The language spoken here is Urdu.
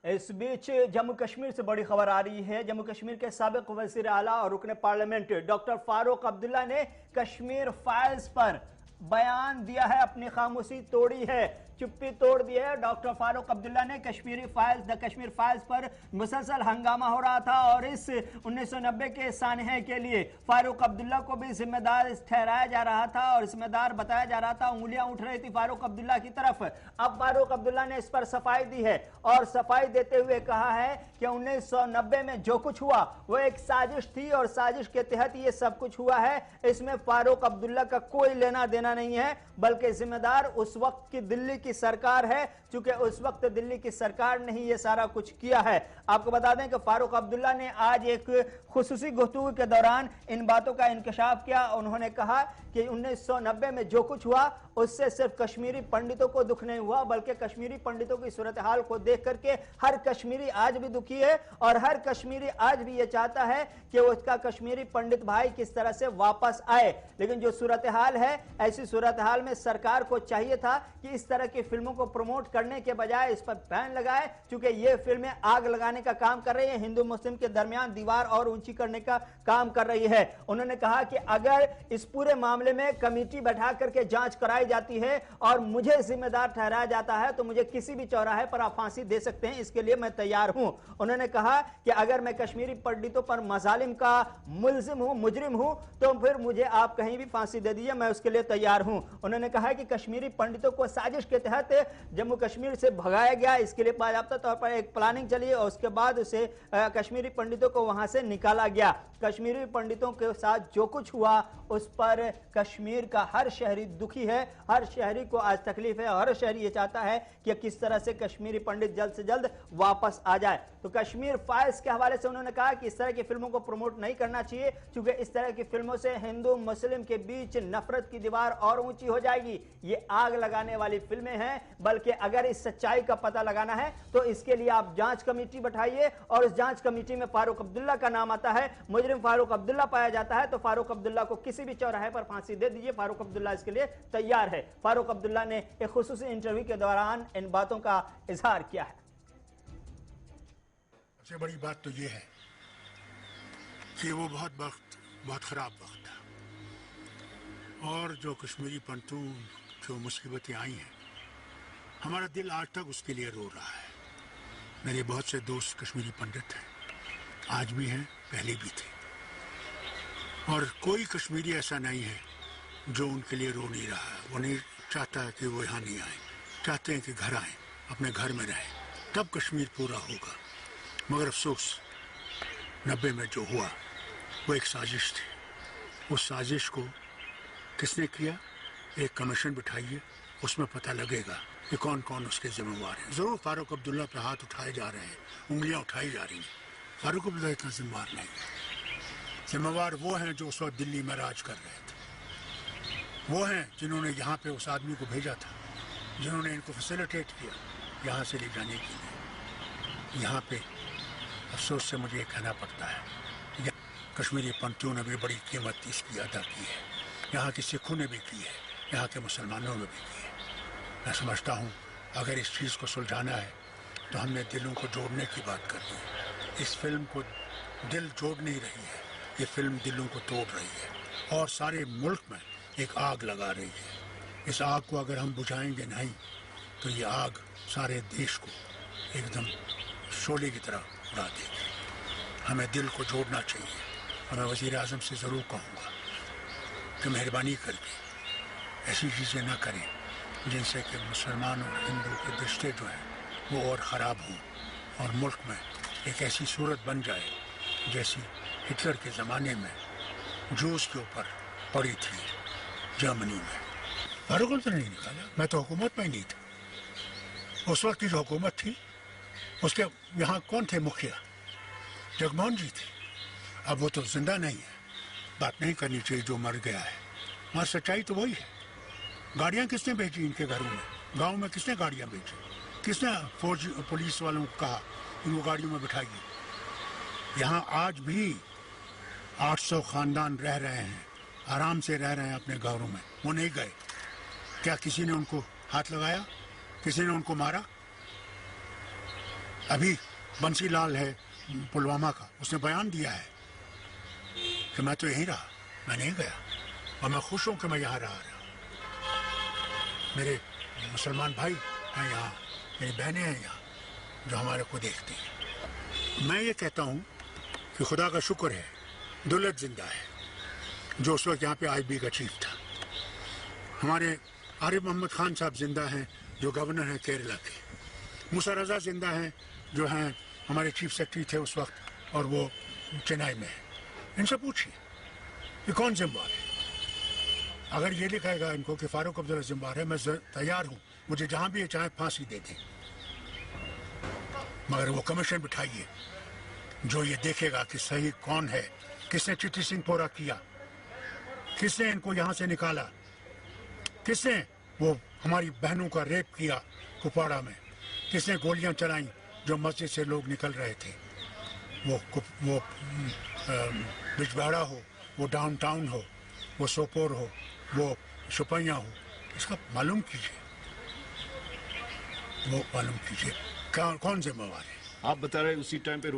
اس بیچ جموں کشمیر سے بڑی خبر آ رہی ہے۔ جموں کشمیر کے سابق وزیر اعلیٰ اور رکن پارلیمنٹ ڈاکٹر فاروق عبداللہ نے کشمیر فائلز پر بیان دیا ہے، اپنی خاموشی توڑی ہے، چپی توڑ دی ہے۔ ڈاکٹر فاروق عبداللہ نے کشمیر فائلز پر مسلسل ہنگامہ ہو رہا تھا اور اس 1990 کے سانحے کے لیے فاروق عبداللہ کو بھی ذمہ دار ٹھہرایا جا رہا تھا اور ذمہ دار بتایا جا رہا تھا۔ انگلیاں اٹھ رہی تھی فاروق عبداللہ کی طرف۔ اب فاروق عبداللہ نے اس پر صفائی دی ہے اور صفائی دیتے ہوئے کہا ہے کہ 1990 میں جو کچھ ہوا وہ ایک سازش تھی اور سازش کے تحت یہ سب کچھ ہوا ہے۔ اس میں فاروق عبداللہ کا کوئی لینا دینا نہیں ہے، بلکہ ذمہ دار اس وقت کی دلی کی سرکار ہے، چونکہ اس وقت دلی کی سرکار نے ہی یہ سارا کچھ کیا ہے۔ آپ کو بتا دیں کہ فاروق عبداللہ نے آج ایک خصوصی گفتگو کے دوران ان باتوں کا انکشاف کیا۔ انہوں نے کہا کہ 1990 میں جو کچھ ہوا اس سے صرف کشمیری پنڈتوں کو دکھ نہیں ہوا، بلکہ کشمیری پنڈتوں کی صورتحال کو دیکھ کر کے ہر کشمیری آج بھی دکھی ہے اور ہر کشمیری آج بھی یہ چاہتا ہے کہ اس کا کشمیری پنڈت بھائی کس طرح سے واپس آئے۔ لیکن جو صورتحال ہے، ایسی صورتحال میں سرکار کو چاہیے تھا کہ اس طرح کی فلموں کو پروموٹ کرنے کے بجائے اس پر بین لگائے، چونکہ یہ فلمیں آگ لگانے کا کام کر رہی ہیں، ہندو مسلم کے درمیان دیوار اور اونچی کرنے کا کام کر رہی ہے۔ انہوں نے کہا کہ اگر اس پورے معاملے میں کمیٹی بٹھا کر کے جانچ کرائی جاتی ہے اور مجھے ذمہ دار ٹھہرایا جاتا ہے تو مجھے کسی بھی چوراہے پر آپ پھانسی دے سکتے ہیں، اس کے لیے میں تیار ہوں۔ انہوں نے کہا کہ اگر میں کشمیری پنڈتوں پر مظالم کا ملزم ہوں، مجرم ہوں، تو پھر مجھے آپ کہیں بھی پھانسی دے دیجیے، میں اس کے لیے تیار ہوں۔ انہوں نے کہا کہ کشمیری پنڈتوں کو سازش کے تحت جموں کشمیر سے بھگایا گیا، اس کے لیے باضابطہ طور پر ایک پلاننگ چلی اور اس کے بعد اسے کشمیری پنڈتوں کو وہاں سے نکالا گیا۔ کشمیری پنڈتوں کے ساتھ جو کچھ ہوا اس پر کشمیر کا ہر شہری دکھی ہے، ہر شہری کو آج تکلیف ہے اور ہر شہری یہ چاہتا ہے کہ کس طرح سے کشمیری پنڈت جلد سے جلد واپس آ جائے۔ تو کشمیر فائلز کے حوالے سے انہوں نے کہا کہ اس طرح کی فلموں کو پروموٹ نہیں کرنا چاہیے، کیونکہ اس طرح کی فلموں سے ہندو مسلم کے بیچ نفرت کی دیوار اور اونچی ہو جائے گی۔ یہ آگ لگانے والی فلمیں ہیں، بلکہ اگر اس سچائی کا پتہ لگانا ہے تو اس کے لیے آپ جانچ کمیٹی بٹھائیے اور اس جانچ کمیٹی میں فاروق عبداللہ کا نام آتا ہے، مجرم فاروق عبداللہ پایا جاتا ہے تو فاروق عبداللہ کو کسی بھی چوراہے پر پھانسی دے دیجیے، فاروق عبداللہ اس کے لیے تیار ہے۔ فاروق عبداللہ نے ایک خصوصی انٹرویو کے دوران ان باتوں کا اظہار کیا ہے۔ سب سے بڑی بات تو یہ ہے کہ وہ بہت خراب وقت تھا اور جو کشمیری پنڈتوں جو مصیبتیں آئی ہیں، ہمارا دل آج تک اس کے لیے رو رہا ہے۔ میرے بہت سے دوست کشمیری پنڈت ہیں، آج بھی ہیں، پہلے بھی تھے، اور کوئی کشمیری ایسا نہیں ہے جو ان کے لیے رو نہیں رہا ہے۔ وہ نہیں چاہتا کہ وہ یہاں نہیں آئیں، چاہتے ہیں کہ گھر آئیں، اپنے گھر میں رہیں، تب کشمیر پورا ہوگا۔ مگر افسوس 90 میں جو ہوا وہ ایک سازش تھی۔ اس سازش کو کس نے کیا؟ ایک کمیشن بٹھائیے، اس میں پتہ لگے گا کہ کون کون اس کے ذمہ وار ہیں۔ ضرور فاروق عبداللہ پہ ہاتھ اٹھائے جا رہے ہیں، انگلیاں اٹھائی جا رہی ہیں، فاروق عبداللہ اتنا ذمہ وار نہیں ہے۔ ذمہ وار وہ ہیں جو اس وقت دلی میں راج کر رہے تھے، وہ ہیں جنہوں نے یہاں پہ اس آدمی کو بھیجا تھا، جنہوں نے ان کو فیسیلیٹیٹ کیا یہاں سے لے جانے کے لیے۔ یہاں پہ افسوس سے مجھے یہ کہنا پڑتا ہے، کشمیری پنڈتوں نے بھی بڑی قیمت اس کی ادا کی ہے، یہاں کے سکھوں نے بھی کی ہے، یہاں کے مسلمانوں نے بھی کی ہے۔ میں سمجھتا ہوں اگر اس چیز کو سلجھانا ہے تو ہم نے دلوں کو جوڑنے کی بات کرنی ہے۔ اس فلم کو دل جوڑ نہیں رہی ہے، یہ فلم دلوں کو توڑ رہی ہے اور سارے ملک میں ایک آگ لگا رہی ہے۔ اس آگ کو اگر ہم بجھائیں گے نہیں تو یہ آگ سارے دیش کو ایک دم شعلے کی طرح اڑا دے گی۔ ہمیں دل کو جوڑنا چاہیے۔ اور میں وزیر اعظم سے ضرور کہوں گا کہ مہربانی کر کے ایسی چیزیں نہ کریں جن سے کہ مسلمان اور ہندو کے رشتے جو ہیں وہ اور خراب ہوں اور ملک میں ایک ایسی صورت بن جائے جیسی ہٹلر کے زمانے میں جوس کے اوپر پڑی تھی جرمنی میں۔ فاروق عبداللہ نہیں نکالا، میں تو حکومت میں ہی نہیں تھا۔ اس وقت کی جو حکومت تھی اس کے یہاں کون تھے مکھیا؟ جگموہن جی تھے۔ اب وہ تو زندہ نہیں ہے، بات نہیں کرنی چاہیے جو مر گیا ہے، مگر سچائی تو وہی ہے۔ گاڑیاں کس نے بھیجی ان کے گھروں میں؟ گاؤں میں کس نے گاڑیاں بھیجی؟ کس نے فوج پولیس والوں کو کہا ان کو گاڑیوں میں بٹھائیے؟ یہاں آج بھی 800 خاندان رہ رہے ہیں، آرام سے رہ رہے ہیں اپنے گھروں میں، وہ نہیں گئے۔ کیا کسی نے ان کو ہاتھ لگایا؟ کسی نے ان کو مارا؟ ابھی بنسی لال ہے پلوامہ کا، اس نے بیان دیا ہے کہ میں تو یہیں رہا، میں نہیں گیا، اور میں خوش ہوں کہ میں یہاں رہا۔ میرے مسلمان بھائی ہیں یہاں، میری بہنیں ہیں یہاں جو ہمارے کو دیکھتی ہیں۔ میں یہ کہتا ہوں کہ خدا کا شکر ہے دولت زندہ ہے جو اس وقت یہاں پہ آئی بی کا چیف تھا۔ ہمارے عارف محمد خان صاحب زندہ ہیں جو گورنر ہیں کیرلا کے۔ موسیٰ رضا زندہ ہیں جو ہیں ہمارے چیف سیکرٹری تھے اس وقت، اور وہ چنئی میں ہیں۔ ان سے پوچھیے یہ کون ذمہ دار ہے۔ اگر یہ لکھائے گا ان کو کہ فاروق عبداللہ ذمہ دار ہے، میں تیار ہوں، مجھے جہاں بھی چاہے پھانسی دے دیں، مگر وہ کمیشن بٹھائیے جو یہ دیکھے گا کہ صحیح کون ہے، کس نے چٹی سنگھ پورا کیا، کس نے ان کو یہاں سے نکالا، کس نے وہ ہماری بہنوں کا ریپ کیا کپواڑہ میں، کس نے گولیاں چلائیں جو مسجد سے لوگ نکل رہے تھے، وہ بجباڑا ہو، وہ ڈاؤن ٹاؤن ہو، وہ سوپور ہو، وہ شپیاں ہو، اس کا معلوم کیجیے، وہ معلوم کیجیے کون ذمہ دار ہے۔ آپ بتا رہے اسی ٹائم پہ